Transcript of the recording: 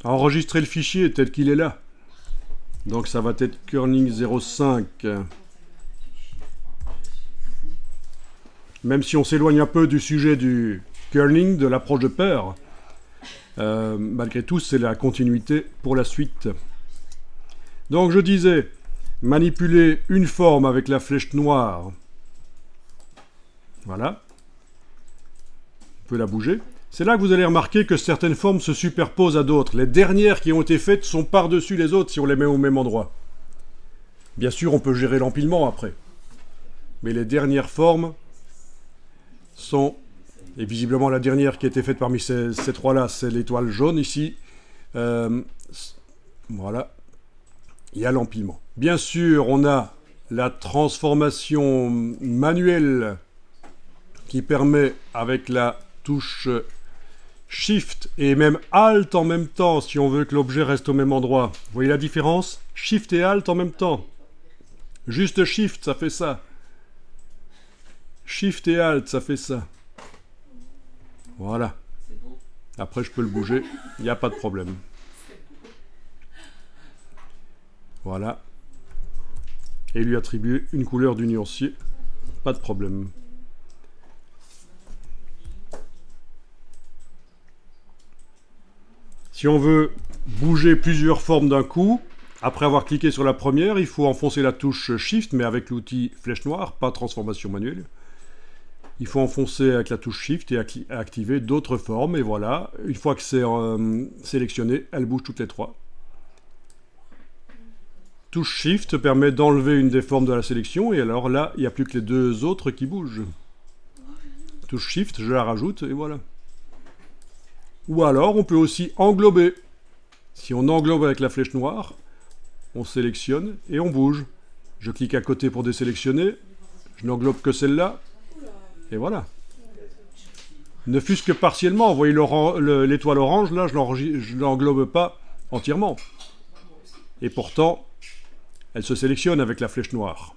enregistrer le fichier tel qu'il est là. Donc ça va être kerning 05. Même si on s'éloigne un peu du sujet du kerning, de l'approche de pair, malgré tout, c'est la continuité pour la suite. Donc je disais, manipuler une forme avec la flèche noire. Voilà. On peut la bouger. C'est là que vous allez remarquer que certaines formes se superposent à d'autres. Les dernières qui ont été faites sont par-dessus les autres si on les met au même endroit. Bien sûr, on peut gérer l'empilement après. Mais les dernières formes sont... Et visiblement, la dernière qui a été faite parmi ces trois-là, c'est l'étoile jaune ici. Voilà. Il y a l'empilement. Bien sûr, on a la transformation manuelle qui permet, avec la touche Shift et même Alt en même temps, si on veut que l'objet reste au même endroit. Vous voyez la différence? Shift et Alt en même temps. Juste Shift, ça fait ça. Shift et Alt, ça fait ça. Voilà. Après, je peux le bouger. Il n'y a pas de problème. Voilà. Et lui attribuer une couleur du nuancier. Pas de problème. Si on veut bouger plusieurs formes d'un coup, après avoir cliqué sur la première, il faut enfoncer la touche Shift, mais avec l'outil flèche noire, pas transformation manuelle. Il faut enfoncer avec la touche Shift et activer d'autres formes. Et voilà, une fois que c'est sélectionné, elles bougent toutes les trois. Touche Shift permet d'enlever une des formes de la sélection. Et alors là, il n'y a plus que les deux autres qui bougent. Touche Shift, je la rajoute et voilà. Ou alors, on peut aussi englober. Si on englobe avec la flèche noire, on sélectionne et on bouge. Je clique à côté pour désélectionner. Je n'englobe que celle-là. Et voilà. Ne fût-ce que partiellement. Vous voyez l'étoile orange, là, je ne l'englobe pas entièrement. Et pourtant, elle se sélectionne avec la flèche noire.